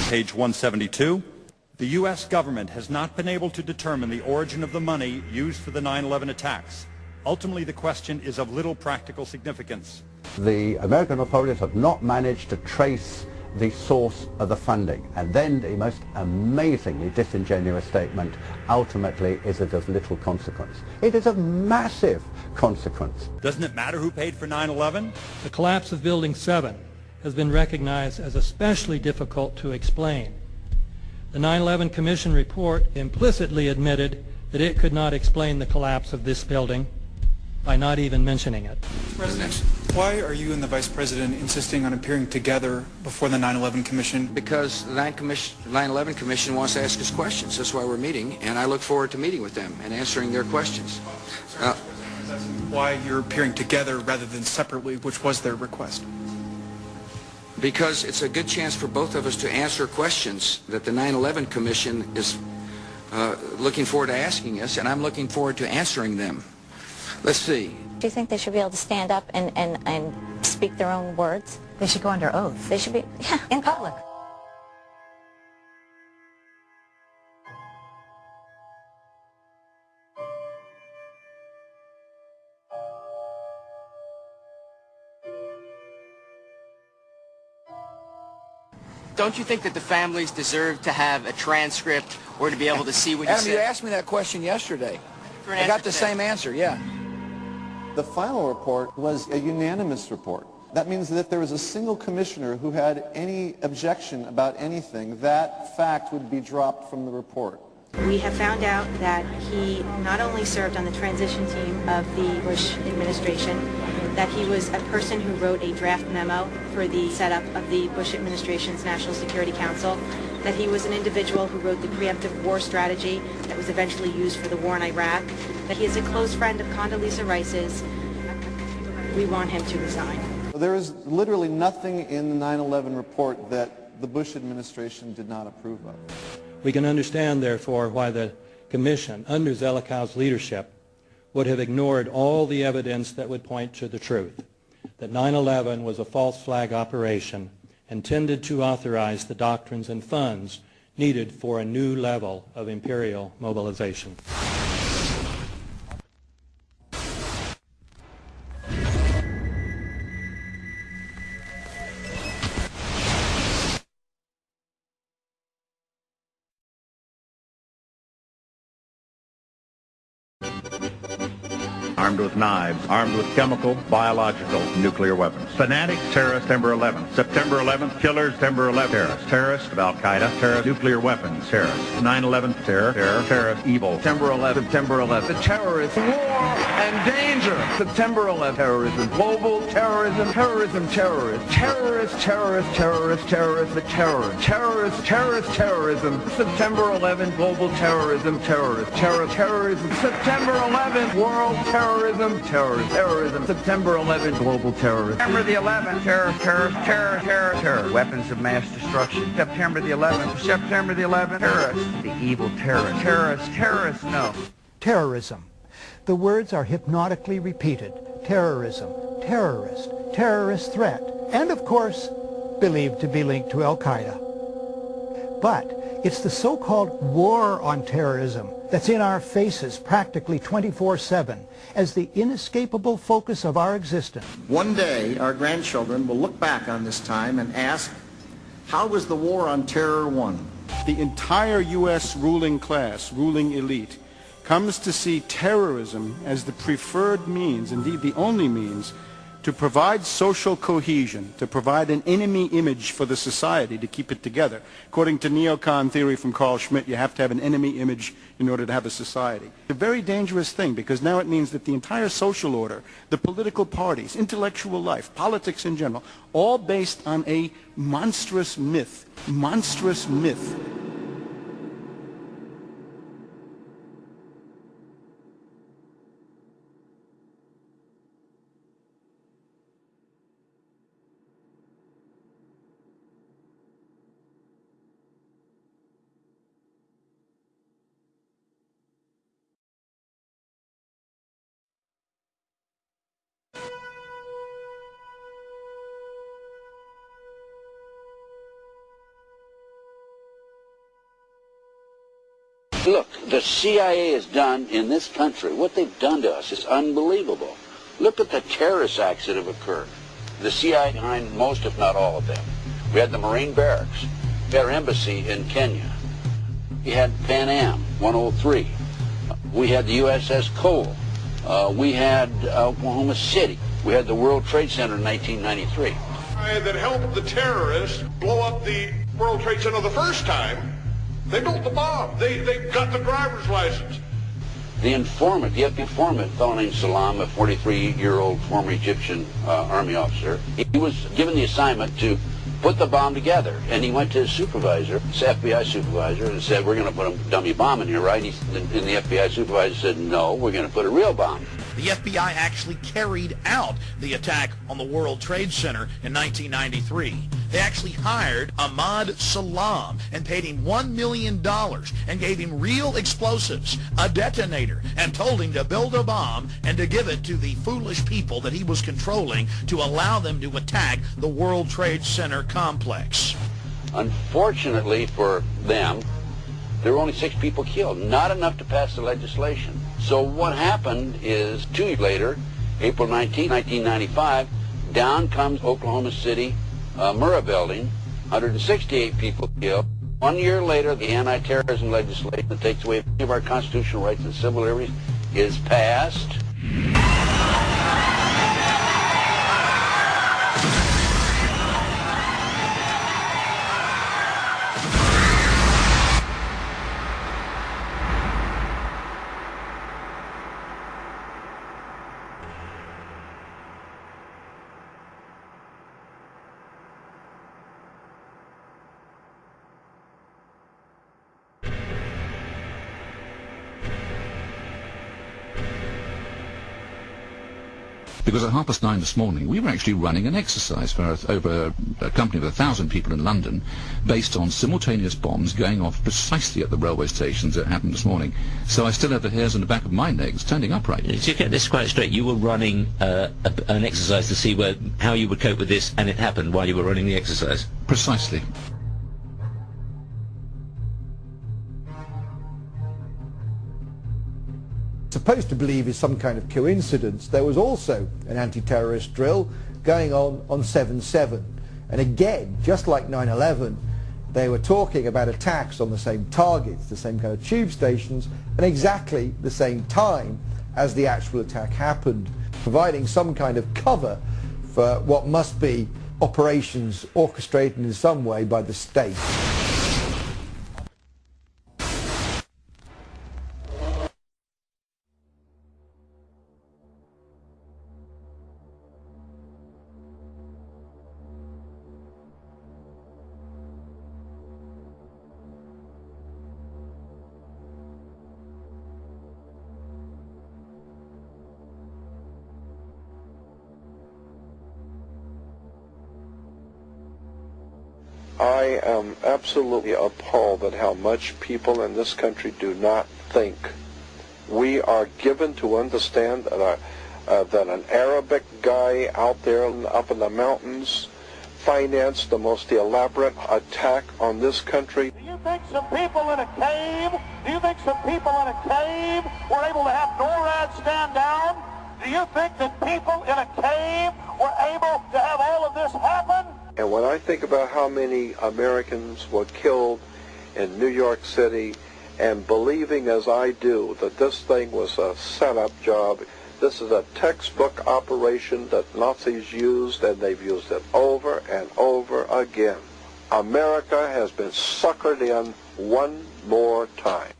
page 172. The U.S. government has not been able to determine the origin of the money used for the 9/11 attacks. Ultimately, the question is of little practical significance. The American authorities have not managed to trace the source of the funding, and then the most amazingly disingenuous statement, ultimately, is it of little consequence. It is of massive consequence. Doesn't it matter who paid for 9/11? The collapse of Building 7 has been recognized as especially difficult to explain. The 9/11 Commission report implicitly admitted that it could not explain the collapse of this building by not even mentioning it. President, why are you and the Vice President insisting on appearing together before the 9/11 Commission? Because the 9/11 Commission wants to ask us questions. That's why we're meeting, and I look forward to meeting with them and answering their questions. Why you're appearing together rather than separately, which was their request? Because it's a good chance for both of us to answer questions that the 9/11 Commission is looking forward to asking us, and I'm looking forward to answering them. Let's see. Do you think they should be able to stand up and speak their own words? They should go under oath. They should be, yeah, in public. Don't you think that the families deserve to have a transcript or to be able to see what you Adam, said? you asked me that question yesterday. I got the same answer, yeah. The final report was a unanimous report. That means that if there was a single commissioner who had any objection about anything, that fact would be dropped from the report. We have found out that he not only served on the transition team of the Bush administration, that he was a person who wrote a draft memo for the setup of the Bush administration's National Security Council, that he was an individual who wrote the preemptive war strategy that was eventually used for the war in Iraq, that he is a close friend of Condoleezza Rice's. We want him to resign. There is literally nothing in the 9/11 report that the Bush administration did not approve of. We can understand, therefore, why the Commission, under Zelikow's leadership, would have ignored all the evidence that would point to the truth, that 9/11 was a false flag operation intended to authorize the doctrines and funds needed for a new level of imperial mobilization. Armed with knives, armed with chemical, biological, nuclear weapons. Fanatics, terrorists, September 11th. September 11th, killers, September 11th, terrorists. Terrorists of Al-Qaeda, terrorists, nuclear weapons, terrorists. 9/11, terror, terrorist, evil. September 11th, September 11th. The terrorists, war and danger. September 11th, terrorism, global terrorism, terrorism, terrorists. Terrorists, terrorists, terrorists, terrorists, the terror. Terrorists, terrorist, terrorism. September 11th, global terrorism, terrorists. Terrorism. September 11th, world terrorism, terrorism. September 11th, global terrorism. September the 11th, terror. Weapons of mass destruction. September the 11th, terrorists. The evil terrorists, no. Terrorism. The words are hypnotically repeated. Terrorism, terrorist, terrorist threat, and of course, believed to be linked to Al-Qaeda. But it's the so-called war on terrorism that's in our faces practically 24/7 as the inescapable focus of our existence. One day, our grandchildren will look back on this time and ask, how was the war on terror won? The entire U.S. ruling class, ruling elite, comes to see terrorism as the preferred means, indeed the only means, to provide social cohesion, to provide an enemy image for the society to keep it together. According to neocon theory from Carl Schmitt, you have to have an enemy image in order to have a society. It's a very dangerous thing because now it means that the entire social order, the political parties, intellectual life, politics in general, all based on a monstrous myth. Monstrous myth. Look, the CIA has done in this country, what they've done to us is unbelievable. Look at the terrorist acts that have occurred. The CIA behind most, if not all of them. We had the Marine Barracks. We had our embassy in Kenya. We had Pan Am 103. We had the USS Cole. We had Oklahoma City. We had the World Trade Center in 1993. That helped the terrorists blow up the World Trade Center the first time, they built the bomb. They got the driver's license. The informant, the FBI informant, a fellow named Salam, a 43-year-old former Egyptian army officer, he was given the assignment to put the bomb together. And he went to his supervisor, his FBI supervisor, and said, we're going to put a dummy bomb in here, right? And the FBI supervisor said, no, we're going to put a real bomb. The FBI actually carried out the attack on the World Trade Center in 1993. They actually hired Ahmad Salam and paid him $1 million and gave him real explosives, a detonator, and told him to build a bomb and to give it to the foolish people that he was controlling to allow them to attack the World Trade Center complex. Unfortunately for them, there were only 6 people killed, not enough to pass the legislation. So what happened is 2 years later, April 19, 1995, down comes Oklahoma City Murrah building, 168 people killed. 1 year later, the anti-terrorism legislation that takes away many of our constitutional rights and civil liberties is passed. Because at 9:30 this morning, we were actually running an exercise for over a company of 1,000 people in London, based on simultaneous bombs going off precisely at the railway stations that happened this morning. So I still have the hairs on the back of my legs standing upright. To get this quite straight, you were running an exercise to see how you would cope with this, and it happened while you were running the exercise? Precisely. Supposed to believe is some kind of coincidence, there was also an anti-terrorist drill going on 7/7. And again, just like 9/11, they were talking about attacks on the same targets, the same kind of tube stations, and exactly the same time as the actual attack happened, providing some kind of cover for what must be operations orchestrated in some way by the state. I am absolutely appalled at how much people in this country do not think. We are given to understand that, that an Arabic guy out there up in the mountains financed the most elaborate attack on this country. Do you think some people in a cave, were able to have NORAD stand down? Do you think that people in a cave were able to have all of this happen? And when I think about how many Americans were killed in New York City, and believing as I do that this thing was a setup job, this is a textbook operation that Nazis used, and they've used it over and over again. America has been suckered in one more time.